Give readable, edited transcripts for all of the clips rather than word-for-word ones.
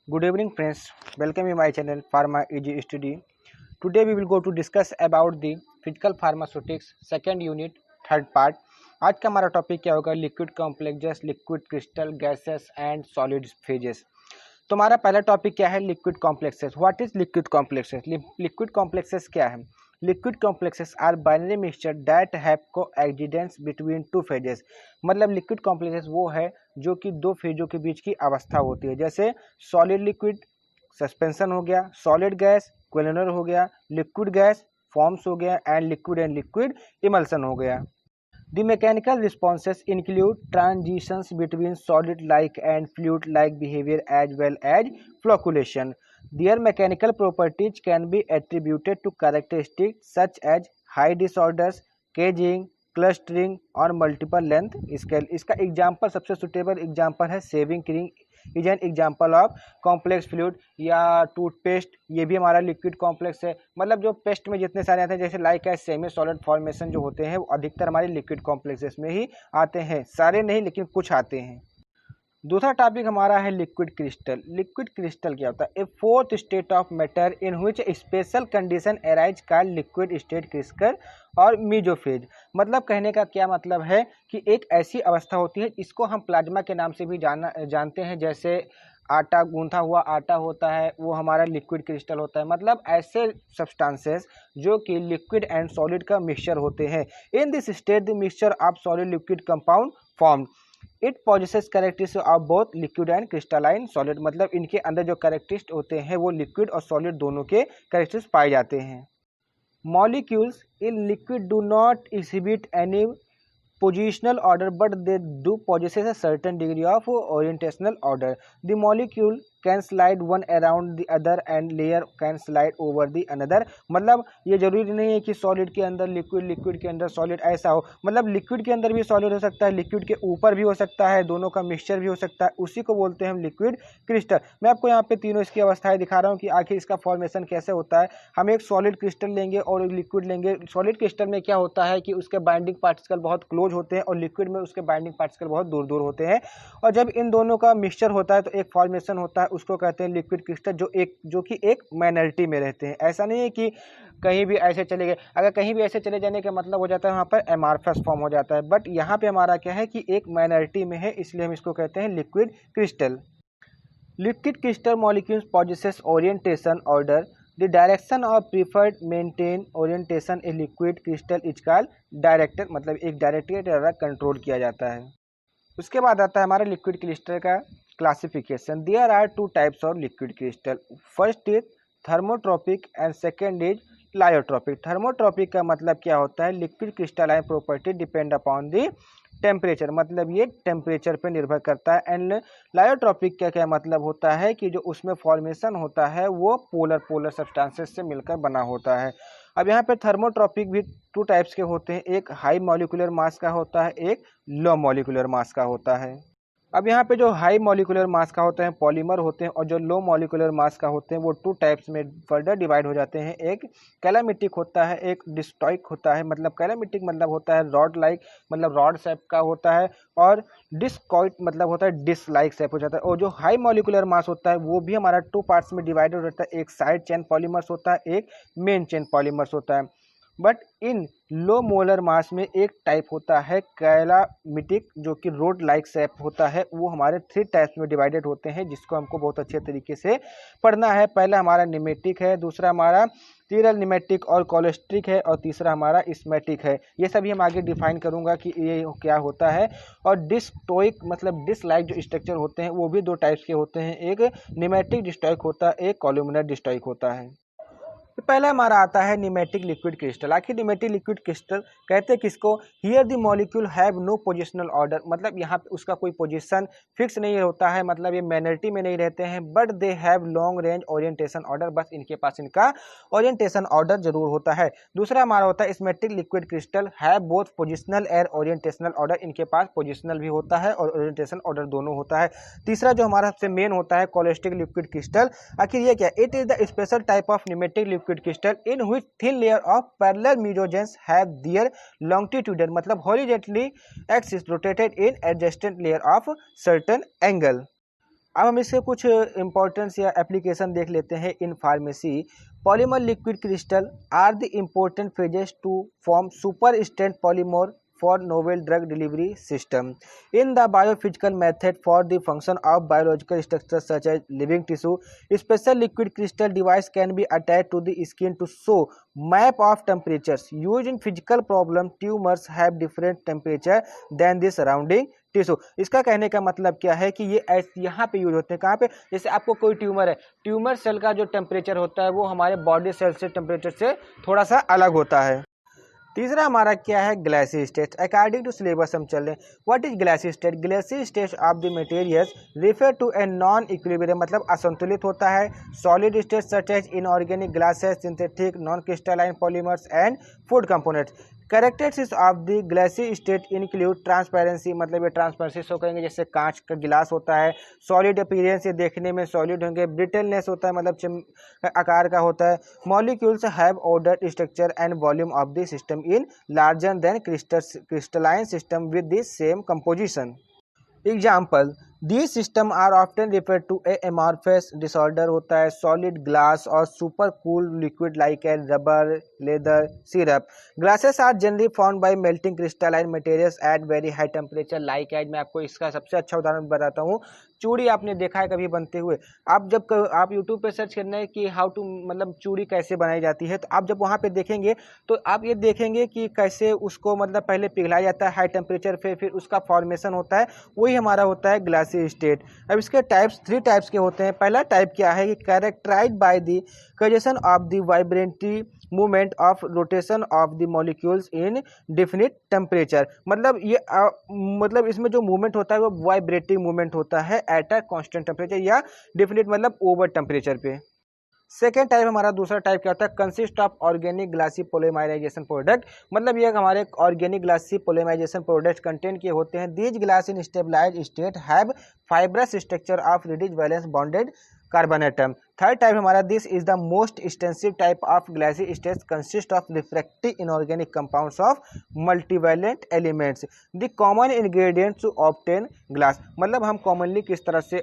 Good evening, friends. Welcome to my channel Pharma Easy Study. Today we will go to discuss about the physical pharmaceutics second unit third part. आज का हमारा topic क्या होगा? Liquid complexes, liquid crystal, gases and solid phases. तो हमारा पहला topic क्या है? Liquid complexes. What is liquid complexes? Liquid complexes क्या है? Liquid complexes are binary mixture that have coexistence between two phases. मतलब लिक्विड कॉम्प्लेक्सेस वो है जो कि दो फेजों के बीच की अवस्था होती है. जैसे सॉलिड लिक्विड सस्पेंशन हो गया, सॉलिड गैस क्वेलनर हो गया, लिक्विड गैस फॉर्म्स हो गया एंड लिक्विड इमल्सन हो गया. The mechanical responses include transitions between solid-like and fluid-like behavior as well as flocculation. Their mechanical properties can be attributed to characteristics such as high disorders, caging, clustering और multiple length scale. इसका example सबसे suitable example है shaving cream is an example of complex fluid. या toothpaste, ये भी हमारा liquid complex है. मतलब जो पेस्ट में जितने सारे आते हैं जैसे like as semi solid formation जो होते हैं वो अधिकतर हमारे लिक्विड कॉम्प्लेक्सेस में ही आते हैं. सारे नहीं लेकिन कुछ आते हैं. दूसरा टॉपिक हमारा है लिक्विड क्रिस्टल. लिक्विड क्रिस्टल क्या होता है? A fourth state of matter in which special condition arise called liquid state crystal और मीजोफेज. मतलब कहने का क्या मतलब है कि एक ऐसी अवस्था होती है, इसको हम प्लाज्मा के नाम से भी जानते हैं. जैसे आटा, गूंथा हुआ आटा होता है, वो हमारा लिक्विड क्रिस्टल होता है. मतलब ऐसे सब्सटेंसेस जो कि लिक्विड एंड सॉलिड का मिक्सचर होते हैं. In this state the mixture of solid liquid compound formed. It possesses characteristics of both liquid and crystalline solid. मतलब इनके अंदर जो कैरेक्टरिस्टिक्स होते हैं वो लिक्विड और सॉलिड दोनों के कैरेक्टरिस्टिक्स पाए जाते हैं. Molecules in liquid do not exhibit any positional order but they do possess a certain degree of orientational order. The molecule can slide one around the other and layer can slide over the another. मतलब ये जरूरी नहीं है कि solid के अंदर liquid, liquid के अंदर सॉलिड ऐसा हो. मतलब लिक्विड के अंदर भी सॉलिड हो सकता है, लिक्विड के ऊपर भी हो सकता है, दोनों का मिक्सचर भी हो सकता है. उसी को बोलते हैं हम लिक्विड क्रिस्टल. मैं आपको यहाँ पे तीनों इसकी अवस्थाएं दिखा रहा हूँ कि आखिर इसका फॉर्मेशन कैसे होता है. हम एक सॉलिड क्रिस्टल लेंगे और एक लिक्विड लेंगे. सॉलिड क्रिस्टल में क्या होता है कि उसके बाइंडिंग पार्टिकल बहुत क्लोज होते हैं और लिक्विड में उसके बाइंडिंग पार्टिकल बहुत दूर दूर होते हैं. और जब इन दोनों का मिक्सचर होता है तो एक फॉर्मेशन होता है, उसको कहते हैं लिक्विड क्रिस्टल, जो कि एक माइनॉरिटी में रहते हैं. ऐसा नहीं है कि कहीं भी ऐसे चले गए. अगर कहीं भी ऐसे चले जाने का मतलब हो जाता है वहाँ पर एमार्फस फॉर्म हो जाता है. बट यहाँ पे हमारा क्या है कि एक माइनॉरिटी में है, इसलिए हम इसको कहते हैं liquid crystal. Liquid crystal molecules possesses orientation order. The direction of preferred maintain orientation a liquid crystal is called director. मतलब एक डायरेक्टर के द्वारा कंट्रोल किया जाता है. उसके बाद आता है हमारा लिक्विड क्रिस्टल का classification. There are two types of liquid crystal. First is thermotropic and second is lyotropic. Thermotropic का मतलब क्या होता है? Liquid crystalline property depend upon the temperature. मतलब ये टेम्परेचर पे निर्भर करता है. एंड लायोट्रॉपिक का क्या मतलब होता है कि जो उसमें फॉर्मेशन होता है वो पोलर सब्सटेंसेस से मिलकर बना होता है. अब यहाँ पे थर्मोट्रॉपिक भी टू टाइप्स के होते हैं. एक हाई मॉलिक्यूलर मास का होता है, एक लो मॉलिक्यूलर मास का होता है. अब यहाँ पे जो हाई मॉलिक्यूलर मास का होते हैं पॉलीमर होते हैं, और जो लो मॉलिक्यूलर मास का होते हैं वो टू टाइप्स में फर्दर डिवाइड हो जाते हैं. एक कैलामिटिक होता है, एक डिस्टॉइक होता है. मतलब कैलामिटिक मतलब होता है रॉड लाइक, मतलब रॉड शेप का होता है, और डिस्कॉइट मतलब होता है डिस लाइक शेप हो जाता है. और जो हाई मॉलिक्यूलर मास होता है वो भी हमारा टू पार्ट्स में डिवाइडेड हो जाता है. एक साइड चेन पॉलीमर्स होता है, एक मेन चेन पॉलीमर्स होता है. But in low molar mass में एक टाइप होता है कैलामिटिक जो कि रोड लाइक शेप होता है. वो हमारे थ्री टाइप्स में डिवाइडेड होते हैं जिसको हमको बहुत अच्छे तरीके से पढ़ना है. पहला हमारा निमेटिक है, दूसरा हमारा तीरल निमेटिक और कोलेस्ट्रिक है, और तीसरा हमारा स्मेटिक है. ये सभी हम आगे डिफाइन करूंगा कि ये क्या होता है. और डिस्टोइक मतलब डिसलाइक जो स्ट्रक्चर होते हैं वो भी दो टाइप्स के होते हैं. एक निमेटिक डिस्टोइक होता है, एक कॉलुमिनर डिस्टोइक होता है. तो पहला हमारा आता है निमेटिक लिक्विड क्रिस्टल. आखिर निमेटिक लिक्विड क्रिस्टल कहते हैं किसको? Here the molecule have no positional order. मतलब यहाँ पे उसका कोई पोजीशन फिक्स नहीं होता है, मतलब ये माइनॉरिटी में नहीं रहते हैं. But they have long range orientation order. बस इनके पास इनका ओरिएंटेशन ऑर्डर जरूर होता है. दूसरा हमारा होता है smectic liquid crystal have both positional and orientational order. इनके पास पोजिशनल भी होता है और ओरिएंटेशन ऑर्डर दोनों होता है. तीसरा जो हमारा सबसे मेन होता है कोलेस्टिक लिक्विड क्रिस्टल. आखिर ये क्या? It is the special type of pneumatic liquid crystal in which thin layer of parallel mesogens have their longitudinal मतलब horizontally axis rotated in adjacent layer of certain angle. अब हम इसके कुछ इंपॉर्टेंस या application देख लेते हैं in pharmacy. Polymer liquid crystal are the important phases to form super strength polymer for novel drug delivery system. In the biophysical method for the function of biological structures such as living tissue, special liquid crystal device can be attached to the skin to show map of temperatures. Used in physical problem, tumors have different temperature than the surrounding tissue. इसका कहने का मतलब क्या है कि ये यहाँ पे यूज होते हैं, कहाँ पे, जैसे आपको कोई ट्यूमर है, ट्यूमर सेल का जो टेम्परेचर होता है वो हमारे बॉडी सेल से टेम्परेचर से थोड़ा सा अलग होता है। तीसरा हमारा क्या है, glassy state. According to syllabus हम चल रहे हैं। What is glassy state? Glassy state of the materials refer to a non equilibrium, मतलब असंतुलित होता है। Solid state such as inorganic glasses, synthetic non crystalline polymers and food components. Characteristics of the glassy state include transparency, मतलब ये transparency show करेंगे जैसे कांच का गिलास होता है। सॉलिड अपीयरेंस, ये देखने में सॉलिड होंगे। ब्रिटलनेस होता है, मतलब आकार का होता है। Molecules have ordered structure and volume of the system in larger than crystalline system with the same composition. Example, these system are often refer to a amorphous disorder होता है सॉलिड ग्लास और super cool liquid like a rubber, leather, syrup. Glasses are generally formed by melting crystalline materials at very high temperature like as. मैं आपको इसका सबसे अच्छा उदाहरण बताता हूँ। चूड़ी आपने देखा है कभी बनते हुए? आप जब आप यूट्यूब पे सर्च करना है कि हाउ टू, मतलब चूड़ी कैसे बनाई जाती है, तो आप जब वहाँ पे देखेंगे तो आप ये देखेंगे कि कैसे उसको मतलब पहले पिघलाया जाता है हाई टेम्परेचर पे, फिर उसका फॉर्मेशन होता है, वही हमारा होता है ग्लासी स्टेट। अब इसके टाइप्स 3 टाइप्स के होते हैं। पहला टाइप क्या है कि कैरेक्टराइज्ड बाय द कंजन of the vibratory movement of rotation of the molecules in definite temperature, मतलब ये मतलब इसमें जो मूवमेंट होता है वो वाइब्रेटिंग मूवमेंट होता है एट अ कांस्टेंट टेम्परेचर या डिफिनिट मतलब ओवर टेम्परेचर पे। सेकेंड टाइप हमारा दूसरा टाइप क्या होता है, consist of organic glassy polymerisation product, मतलब ये हमारे organic glassy polymerisation product content के होते हैं। These glass in stabilised state have fibrous structure of reduced valence bonded carbon atom. Third type हमारा, this is the most extensive type of glassy states consist of refractive inorganic compounds of multivalent elements the common ingredients to obtain glass, मतलब हम commonly किस तरह से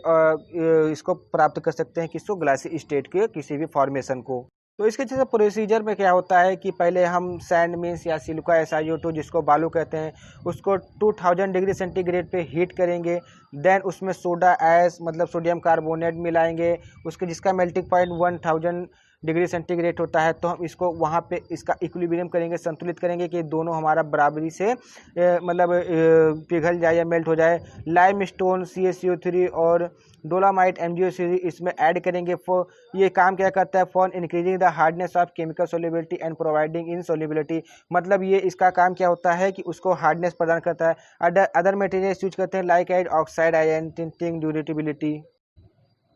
इसको प्राप्त कर सकते हैं, किसको, ग्लासी स्टेट के किसी भी फॉर्मेशन को। तो इसके जैसे प्रोसीजर में क्या होता है कि पहले हम सैंड मीन्स या सिलिका SiO2 जिसको बालू कहते हैं उसको 2000 डिग्री सेंटीग्रेड पे हीट करेंगे। देन उसमें सोडा ऐश मतलब सोडियम कार्बोनेट मिलाएंगे, उसके जिसका मेल्टिंग पॉइंट 1000 डिग्री सेंटीग्रेड होता है। तो हम इसको वहाँ पे इसका इक्विलिब्रियम करेंगे, संतुलित करेंगे कि दोनों हमारा बराबरी से मतलब पिघल जाए या मेल्ट हो जाए। लाइम स्टोन CaCO3 और डोलामाइट MgO3 इसमें ऐड करेंगे। ये काम क्या करता है, for increasing the hardness of chemical solubility and providing insolubility, मतलब ये इसका काम क्या होता है कि उसको हार्डनेस प्रदान करता है। अदर मटेरियल्स यूज करते हैं like add oxide ion tinting durability.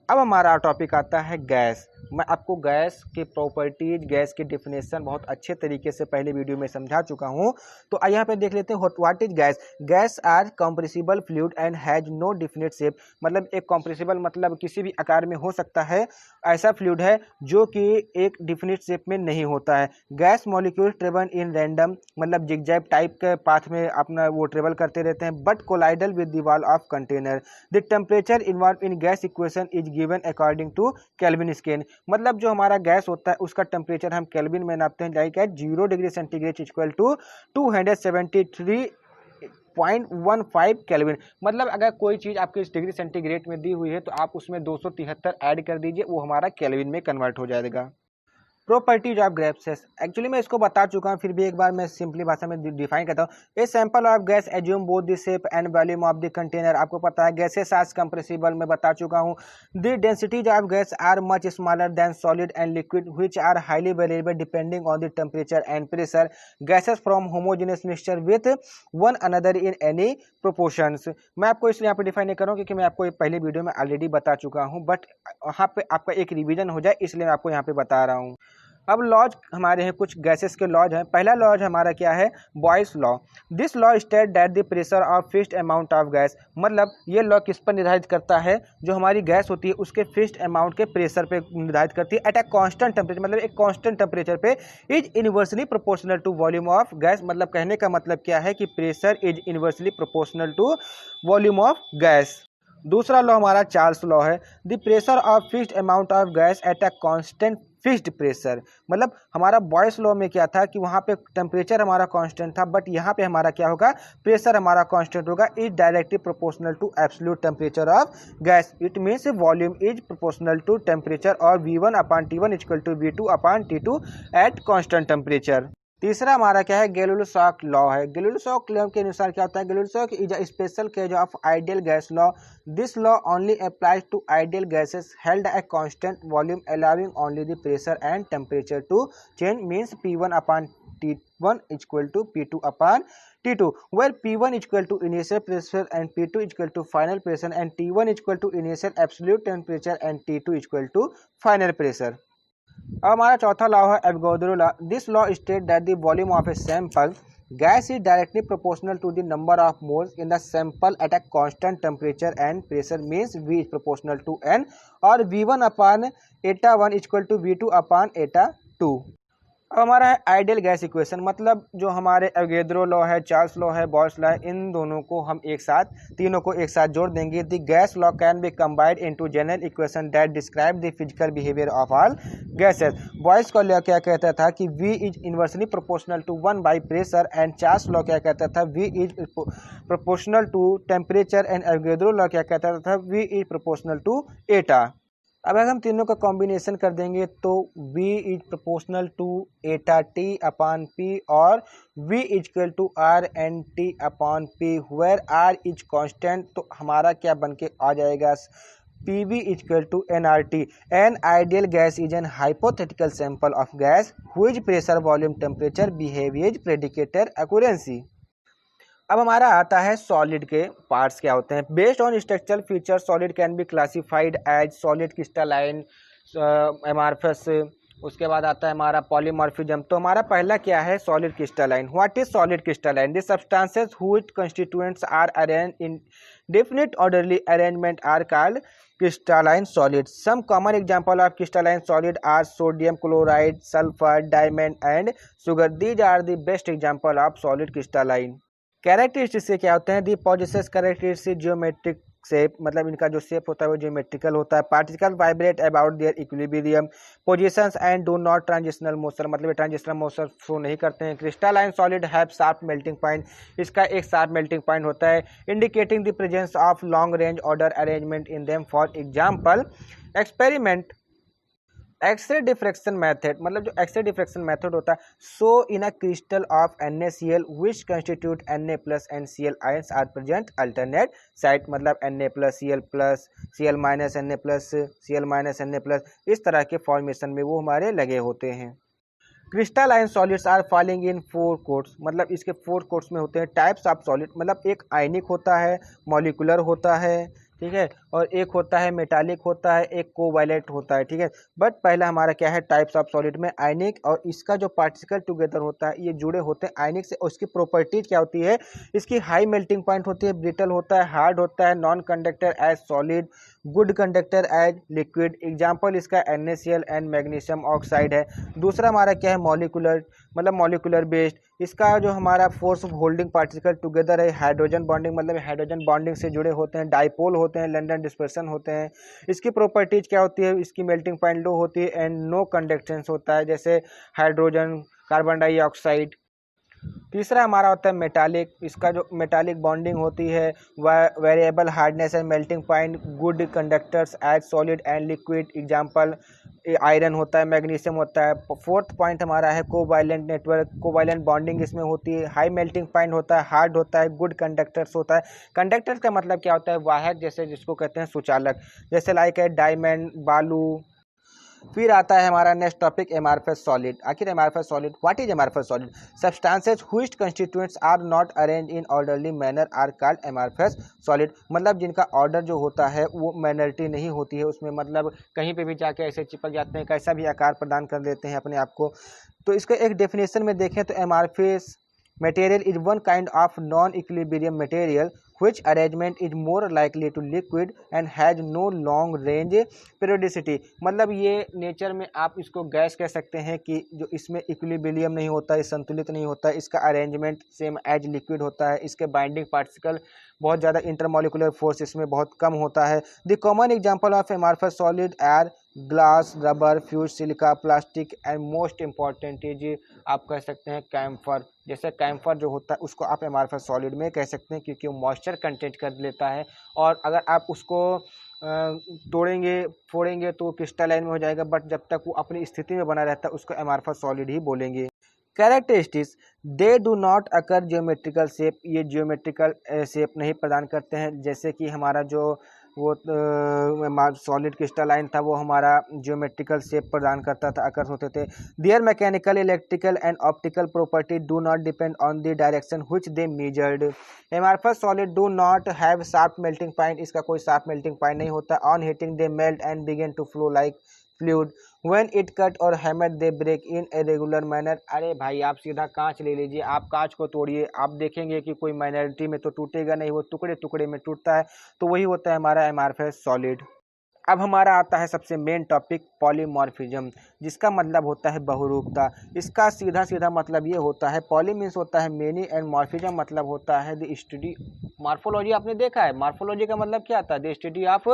अब हमारा टॉपिक आता है गैस। मैं आपको गैस के प्रॉपर्टीज, गैस की डिफिनेशन बहुत अच्छे तरीके से पहले वीडियो में समझा चुका हूं। तो यहाँ पे देख लेते हैं what is gas. Gas are compressible fluid and has no definite shape, मतलब एक कंप्रेसिबल मतलब किसी भी आकार में हो सकता है, ऐसा फ्लूइड है जो कि एक डिफिनिट शेप में नहीं होता है। Gas molecule travel in random, मतलब जिगजैग टाइप के पाथ में अपना वो ट्रेवल करते रहते हैं, but collide with the wall of container. The temperature involve in gas equation is given according to Kelvin scale, मतलब जो हमारा गैस होता है उसका टेम्परेचर हम केल्विन में नापते हैं, like at 0 degree centigrade equal to 273.15 Kelvin. मतलब अगर कोई चीज़ आपके इस डिग्री सेंटीग्रेड में दी हुई है तो आप उसमें 273 ऐड कर दीजिए, वो हमारा केल्विन में कन्वर्ट हो जाएगा। प्रॉपर्टीज ऑफ गैसेस, एक्चुअली मैं इसको बता चुका हूँ, फिर भी एक बार मैं सिंपली भाषा में डिफाइन करता हूँ। A sample of gas assume both the shape and volume of the container, आपको पता है गैसेस आर कंप्रेसिबल, मैं बता चुका हूँ। The densities of gas are much smaller than solid and liquid which are highly variable depending on the temperature and pressure. Gases from homogeneous mixture with one another in any proportions. मैं आपको इसलिए यहाँ पे define नहीं कर रहा हूँ क्योंकि मैं आपको पहले वीडियो में ऑलरेडी बता चुका हूँ, बट यहाँ पे आपका एक रिवीजन हो जाए इसलिए मैं आपको यहाँ पे बता रहा हूँ। अब लॉज हमारे हैं, कुछ गैसेस के लॉज हैं। पहला लॉज हमारा क्या है, boys law. This law state that the pressure of fixed amount of gas, मतलब ये लॉ किस पर निर्धारित करता है, जो हमारी गैस होती है उसके फिक्स्ड अमाउंट के प्रेशर पे निर्धारित करती है। एट अ कांस्टेंट टेम्परेचर, मतलब एक कांस्टेंट टेम्परेचर पे, is inversely proportional to volume of gas, मतलब कहने का मतलब क्या है कि pressure is inversely proportional to volume of gas. दूसरा लॉ हमारा चार्ल्स लॉ है, the pressure of fixed amount of gas at a constant fixed pressure. मतलब हमारा बॉयस लॉ में क्या था कि वहाँ पे टेम्परेचर हमारा कांस्टेंट था, बट यहाँ पे हमारा क्या होगा, प्रेशर हमारा कांस्टेंट होगा, is directly proportional to absolute temperature of gas. It means volume is proportional to temperature और V1 upon T1 equal to V2 upon T2 at constant temperature. तीसरा हमारा क्या है, गेलुलसॉक लॉ है। गेलुलसॉक लॉ के अनुसार क्या होता है, Gay Lussac is a special case of ideal gas law. This law only applies to ideal gases held at constant volume allowing only the pressure and temperature to change, means P1 upon T1 equal to P2 upon T2, where P1 equal to initial pressure and P2 equal to final pressure and T1 equal to initial absolute temperature and T2 equal to final pressure। अब हमारा चौथा law है Avogadro law. This law state that the volume of a sample gas is directly proportional to the number of moles in the sample at a constant temperature and pressure, means V is proportional to N और V1 upon Etah 1 equal to V2 अपान एटा 2। अब हमारा है ideal gas equation, मतलब जो हमारे Avogadro law है, Charles law है, boys law है, इन दोनों को हम एक साथ, तीनों को एक साथ जोड़ देंगे। The gas law can be combined into general equation that describe the physical behaviour of all gases. Boyle's का लॉ क्या कहता था कि V is inversely proportional to 1 by pressure, and Charles law क्या कहता था, V is proportional to temperature, and Avogadro law क्या कहता था, V इज प्रोपोर्शनल टू एटा। अब अगर हम तीनों का कॉम्बिनेशन कर देंगे तो V is proportional to eta T upon P और V is equal to R n T upon P, where R is constant, तो हमारा क्या बन के आ जाएगा, PV is equal to nRT। An ideal gas is an hypothetical sample of gas whose pressure volume temperature behaviour predicator accuracy. अब हमारा आता है सॉलिड के पार्ट्स क्या होते हैं। Based on structural feature solid can be classified as solid crystalline, amorphous. उसके बाद आता है हमारा पॉलीमॉर्फिज्म। तो हमारा पहला क्या है, solid crystalline. What is solid crystalline? The substances which constituents are arranged in definite orderly arrangement are called crystalline solids. Some common example of crystalline solid are sodium chloride, sulfur, diamond and sugar. These are the best example of solid crystalline. Characteristics से क्या होते हैं, the positive characteristic geometric shape, मतलब इनका जो shape होता है वो जियोमेट्रिकल होता है। Particle vibrate about their equilibrium positions and do not transitional motion, मतलब ये ट्रांजिशनल मोशन शो नहीं करते हैं। Crystalline solid have sharp melting point, इसका एक शार्प मेल्टिंग पॉइंट होता है, indicating the presence of long range order arrangement in them. For example experiment X ray diffraction method, मतलब जो एक्सरे डिफ्रेक्शन मेथड होता है, so in a crystal of NaCl which constitute Na plus and Cl ions are present alternate side, मतलब Na plus Cl minus Na plus Cl minus Na plus, इस तरह के formation में वो हमारे लगे होते हैं। Crystalline solids are falling in 4 coats, मतलब इसके 4 कोट्स में होते हैं। टाइप्स ऑफ सॉलिड, मतलब एक आयनिक होता है, मॉलिकुलर होता है, ठीक है, और एक होता है मेटालिक होता है, एक कोवैलेंट होता है, ठीक है। बट पहला हमारा क्या है, टाइप्स ऑफ सॉलिड में आयनिक, और इसका जो पार्टिकल टुगेदर होता है ये जुड़े होते हैं आयनिक से। और इसकी प्रॉपर्टीज क्या होती है, इसकी हाई मेल्टिंग पॉइंट होती है, ब्रिटल होता है, हार्ड होता है, non conductor as solid, good conductor as liquid. Example इसका NaCl एंड मैग्नीशियम ऑक्साइड है। दूसरा हमारा क्या है, मॉलिकुलर, मतलब मॉलिकुलर बेस्ड, इसका जो हमारा force of holding particle together है, हाइड्रोजन बॉन्डिंग, मतलब हाइड्रोजन बॉन्डिंग से जुड़े होते हैं, डाइपोल होते हैं, लंडन डिस्पर्सन होते हैं। इसकी प्रॉपर्टीज क्या होती है, इसकी मेल्टिंग पॉइंट लो होती है एंड नो कंडक्टेंस होता है, जैसे हाइड्रोजन, कार्बन डाइऑक्साइड। तीसरा हमारा होता है मेटालिक, इसका जो मेटालिक बॉन्डिंग होती है, variable hardness and melting point, good conductors as solid and liquid. Example iron होता है, मैग्नीशियम होता है। फोर्थ पॉइंट हमारा है कोवैलेंट नेटवर्क, कोवैलेंट बॉन्डिंग इसमें होती है, हाई मेल्टिंग पॉइंट होता है, हार्ड होता है, गुड कंडक्टर्स होता है। कंडक्टर्स का मतलब क्या होता है, वाहक, जैसे जिसको कहते हैं सुचालक, जैसे लाइक है डायमंड, बालू। फिर आता है हमारा नेक्स्ट टॉपिक एमॉर्फस सॉलिड। आखिर amorphous solid, what is amorphous solid? Substances which constituents are not arrange in orderly manner are called amorphous solid, मतलब जिनका ऑर्डर जो होता है वो मैनरिटी नहीं होती है उसमें, मतलब कहीं पे भी जाके ऐसे चिपक जाते हैं, कैसा भी आकार प्रदान कर देते हैं अपने आप को। तो इसका एक डेफिनेशन में देखें तो amorphous material is one kind of non-equilibrium material which arrangement is more likely to liquid and has no long range periodicity, मतलब ये नेचर में आप इसको गैस कह सकते हैं कि जो इसमें इक्विलिब्रियम नहीं होता है, संतुलित नहीं होता है, इसका अरेंजमेंट सेम एज लिक्विड होता है, इसके बाइंडिंग पार्टिकल बहुत ज़्यादा इंटरमोलिकुलर फोर्स इसमें बहुत कम होता है। The common example of amorphous solid are glass, rubber, fuse, silica, plastic and most important is आप कह सकते हैं कैम्फर। जैसे कैम्फर जो होता है उसको आप एमॉर्फस सॉलिड में कह सकते हैं क्योंकि वो मॉइस्चर कंटेंट कर लेता है, और अगर आप उसको तोड़ेंगे फोड़ेंगे तो क्रिस्टलाइन में हो जाएगा, बट जब तक वो अपनी स्थिति में बना रहता है उसको एमॉर्फस सॉलिड ही बोलेंगे। Characteristics, they do not occur geometrical shape, ये जियोमेट्रिकल शेप नहीं प्रदान करते हैं। जैसे कि हमारा जो वो सॉलिड क्रिस्टलाइन था वो हमारा जियोमेट्रिकल शेप प्रदान करता था, अकर होते थे। Their mechanical, electrical and optical property do not depend on the direction which they measured. Amorphous solid do not have sharp melting point, इसका कोई शार्प मेल्टिंग पॉइंट नहीं होता। On heating they melt and begin to flow like fluid, when it cut और hammer they break in a regular manner. अरे भाई आप सीधा कांच ले लीजिए, आप कांच को तोड़िए, आप देखेंगे कि कोई माइनॉरिटी में तो टूटेगा नहीं, वो टुकड़े टुकड़े में टूटता है। तो वही होता है हमारा एमॉर्फस सॉलिड। अब हमारा आता है सबसे मेन टॉपिक पॉलीमॉर्फिज्म, जिसका मतलब होता है बहुरूपता। इसका सीधा सीधा मतलब ये होता है, पॉली मीन्स होता है मेनी एंड मॉर्फिज्म मतलब होता है द स्टडी। मॉर्फोलॉजी आपने देखा है, मॉर्फोलॉजी का मतलब क्या आता है? The study of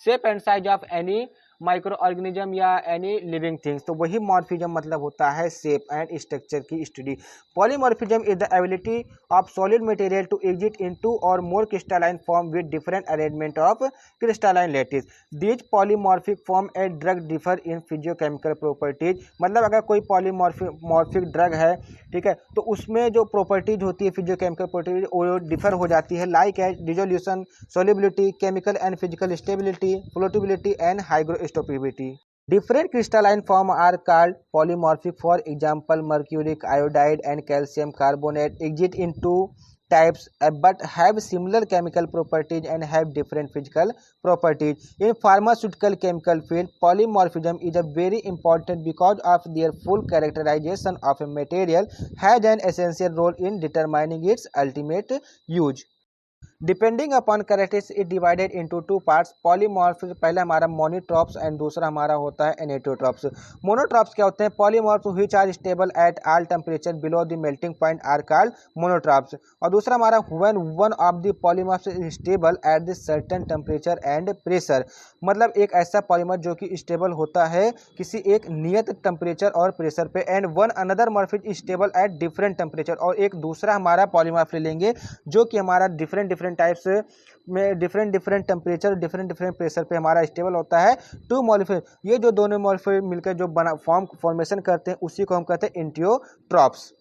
shape and size of any micro organism या एनी लिविंग थिंग्स। तो वही मॉर्फिज्म मतलब होता है शेप एंड स्ट्रक्चर की study. Polymorphism is the ability of solid material to exit into or more crystalline form with different arrangement of crystalline lattice. These polymorphic form a drug differ in physiochemical properties. मतलब अगर कोई polymorphic drug है, ठीक है, तो उसमें जो properties होती है फिजियोकेमिकल प्रॉपर्टीज वो डिफर हो जाती है, like as dissolution, solubility, chemical and physical stability, floatability and hygroscopicity. Different crystalline forms are called polymorphic. For example, mercuric iodide and calcium carbonate exist in two types but have similar chemical properties and have different physical properties. In pharmaceutical chemical field, polymorphism is a very important because of their full characterization of a material has an essential role in determining its ultimate use. Depending upon characteristics it divided into two parts. Polymorph पहला हमारा मोनोट्रॉप्स and दूसरा हमारा होता है एनेटोट्रॉप्स। मोनोट्रॉप्स क्या होते हैं? Polymorph which are stable at all temperature below the melting point are called monotropes. और दूसरा हमारा when one of the polymorphs is stable at the certain temperature and pressure. मतलब एक ऐसा पॉलीमर जो कि स्टेबल होता है किसी एक नियत टेम्परेचर और प्रेशर पे, and one another morph is stable at different temperature. और एक दूसरा हमारा पॉलीमॉर्फ ले लेंगे जो कि हमारा डिफरेंट टाइप्स में डिफरेंट टेम्परेचर डिफरेंट प्रेशर पे हमारा स्टेबल होता है। टू मॉलिक्यूल, ये जो दोनों मॉलिक्यूल मिलकर जो फॉर्मेशन करते हैं उसी को हम कहते हैं एंटियोट्रॉप्स।